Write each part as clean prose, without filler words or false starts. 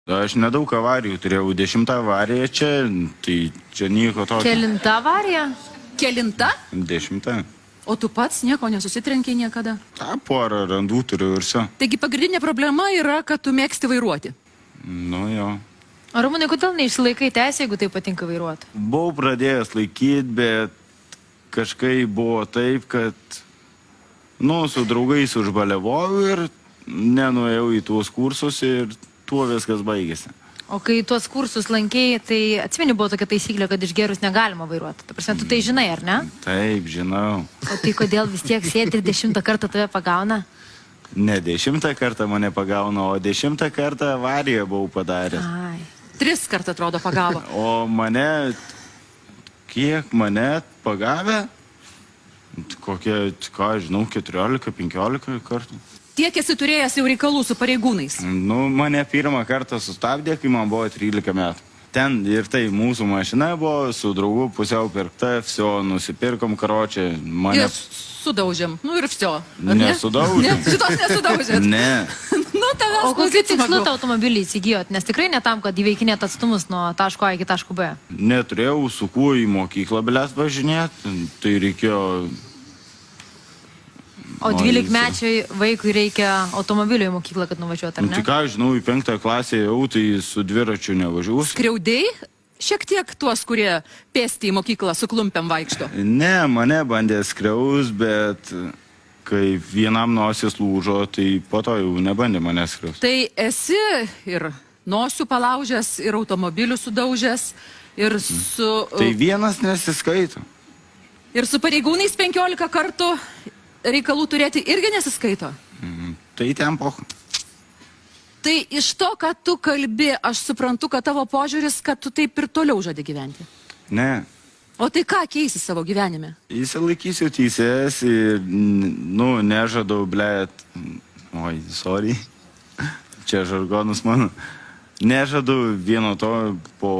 Aš nedaug avarijų turėjau, 10 avariją čia, tai čia nieko tokio. Kelinta avarija? Kelinta? 10. O tu pats nieko nesusitrenkiai niekada? Ta, porą randų turiu ir so. Taigi pagrindinė problema yra, kad tu mėgsti vairuoti. Nu jo. O Ramūnai, kodėl neišsilaikai teisę, jeigu tai patinka vairuoti? Buvau pradėjęs laikyti, bet kažkaip buvo taip, kad, su draugais užbalevojau ir nenuėjau į tuos kursus ir tuo viskas baigėsi. O kai tuos kursus lankėjai, tai atsimeni, buvo tokia taisyklė, kad išgerus negalima vairuoti. Ta prasme, tu tai žinai, ar ne? Taip, žinau. O tai kodėl vis tiek sėdi ir 10 kartą tave pagauna? Ne 10 kartą mane pagauna, o 10 kartą avariją buvau padaręs. Ai. 3 kartą atrodo pagavo. O kiek mane pagavę? Kokie, ką žinau, 14-15 kartų. Tiek esi turėjęs jau reikalų su pareigūnais. Mane pirmą kartą sustabdė, kai man buvo 13 metų. Ten ir tai mūsų mašina buvo, su draugu pusiau pirkta, viso, nusipirkom karočią. Ir sudaužėm. Ir viso. Nesudaužėm. Šitos nesudaužėt. Ne. O kokiu tikslu tą automobilį įsigijot? Nes tikrai ne tam, kad įveikinėt atstumus nuo taško A iki taško B. Neturėjau su kuo į mokyklą bilės važinėti, tai reikėjo... O 12-mečiai vaikui reikia automobilio į mokyklą, kad nuvažiuoti, ar ne? Tai ką, žinau, į 5 klasę jau, tai su dviračiu nevažiuosiu. Skriaudėjai? Šiek tiek tuos, kurie pėsti į mokyklą su klumpėm vaikšto. Ne, mane bandė skriaus, bet kai vienam nosis lūžo, tai po to jau nebandė mane skriaus. Tai esi ir nosių palaužęs, ir automobilių sudaužęs, ir su... Tai vienas nesiskaito. Ir su pareigūnais 15 kartų reikalų turėti irgi nesiskaito? Tai ten pochu. Tai iš to, kad tu kalbi, aš suprantu, kad tavo požiūris, kad tu taip ir toliau žadi gyventi. Ne. O tai ką keisi savo gyvenime? Įsilaikysiu teisės ir, nežadau, blėt, sorry, čia žargonus mano, nežadau vieno to po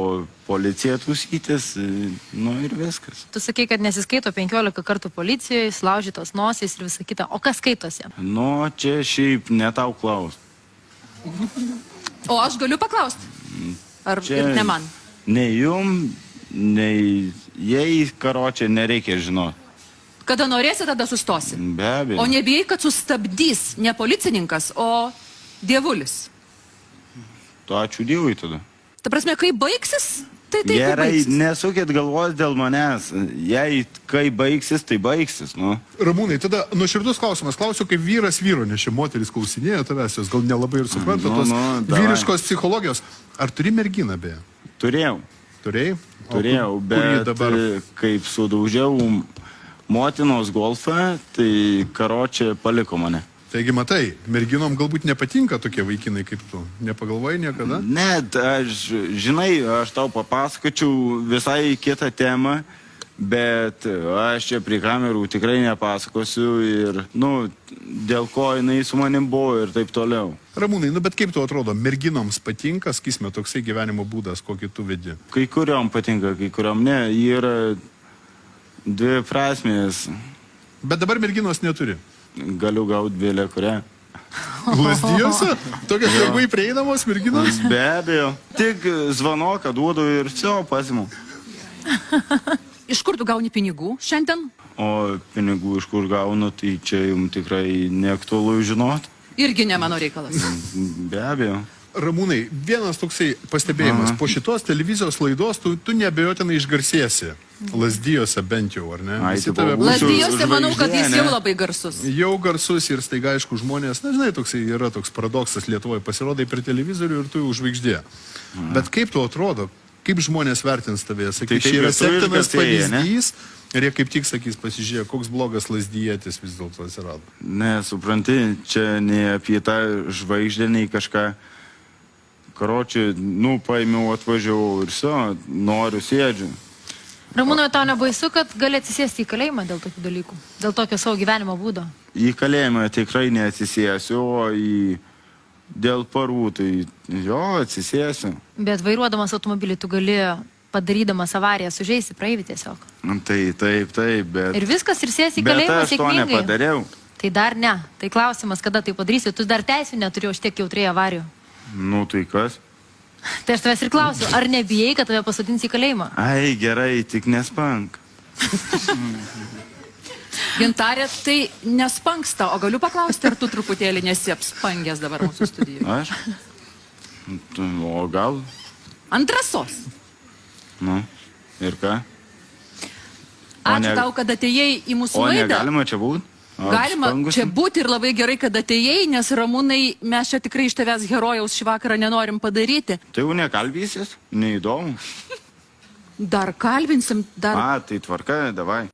policiją tūsytis, ir viskas. Tu sakei, kad nesiskaito 15 kartų policijoje, slaužytos nosys ir visa kita. O kas skaitosi? Čia šiaip ne tau klaus. O aš galiu paklausti? Ar čia ir ne man? Nei jum, nei jei karočią nereikia žinoti. Kada norėsi, tada sustosi. Be abejo. O nebijai, kad sustabdys ne policininkas, o dievulis. Tu ačiū Dievui tada. Ta prasme, kai baigsis, tai Gerai, baigsis. nesukit galvos dėl manęs. Jei kai baigsis, tai baigsis, Ramūnai, tada nuoširdus klausimas. Klausiu, kaip vyras vyro, nes šia moteris klausinėjo tavęs, jos gal nelabai ir supranta tos vyriškos psichologijos. Ar turi merginą, beje? Turėjau. Turėjai? Turėjau, bet kaip sudaužiau motinos golfą, tai karočią paliko mane. Taigi, matai, merginom galbūt nepatinka tokie vaikinai kaip tu. Nepagalvojai niekada? Ne, aš tau papasakočiau visai kitą temą, bet aš čia prie kamerų tikrai nepasakosiu ir, dėl ko jinai su manim buvo ir taip toliau. Ramūnai, bet kaip tu atrodo, merginoms patinka, sakysime, toksai gyvenimo būdas, kokį tu vedi? Kai kuriom patinka, kai kuriom ne, yra dvi prasmės. Bet dabar merginos neturi. Galiu gauti vėlę kurią. Lazdijose? Tokios lengvai prieinamos merginos? Be abejo. Tik zvanoką duodu ir viso pasimu. Iš kur tu gauni pinigų šiandien? O pinigų iš kur gaunu, tai čia jums tikrai neaktualu žinot. Irgi ne mano reikalas. Be abejo. Ramūnai, vienas toksai pastebėjimas. Po šitos televizijos laidos tu neabejotinai išgarsėsi. Lazdijose bent jau, ar ne? Lazdijose manau, kad jis jau labai garsus. Jau garsus ir staiga, aišku, žmonės, žinai, yra toks paradoksas Lietuvoje, pasirodai per televizorių ir tu jau žvaigždė. Bet kaip tu atrodo, kaip žmonės vertins tavęs? Sakys, šį yra septinas pavyzdys ir jie kaip tik sakys, pasižiūrėjo, koks blogas lazdijietis vis dėlto atsirado. Ne, supranti, čia ne apie tą žvaigždę, nei kažką. Karočią, paėmiau, atvažiavau ir noriu, sėdžiu. Ramūnai, tau nebaisu, kad gali atsisėsti į kalėjimą dėl tokių dalykų? Dėl tokio savo gyvenimo būdo? Į kalėjimą tikrai neatsisėsiu, o dėl parų, tai atsisėsiu. Bet vairuodamas automobilį tu gali, padarydamas avariją, sužeisti praeivį tiesiog. Taip, bet... Ir viskas, ir sėsi į kalėjimą sėkmingai. Bet aš to nepadariau. Tai dar ne. Tai klausimas, kada tai padarysi. Tu dar teisių neturi, už tiek jau turėjai avarijų. Tai kas? Tai aš tavęs ir klausiu, ar nebijai, kad tave pasodins į kalėjimą? Ai, gerai, tik nespank. Gintarė, tai nespanksta, o galiu paklausti, ar tu truputėlį nesi apspangęs dabar mūsų studijoje? Aš? O gal? Ant drąsos. Nu, ir ką? Ačiū tau, kad atėjai į mūsų O laidą. negalima čia būti? Galima čia būti ir labai gerai, kad atėjai, nes Ramūnai, mes čia tikrai iš tavęs herojaus šį vakarą nenorim padaryti. Tai jau nekalbysis? Neįdomu. Dar kalbinsim, dar... Tai tvarka, davai.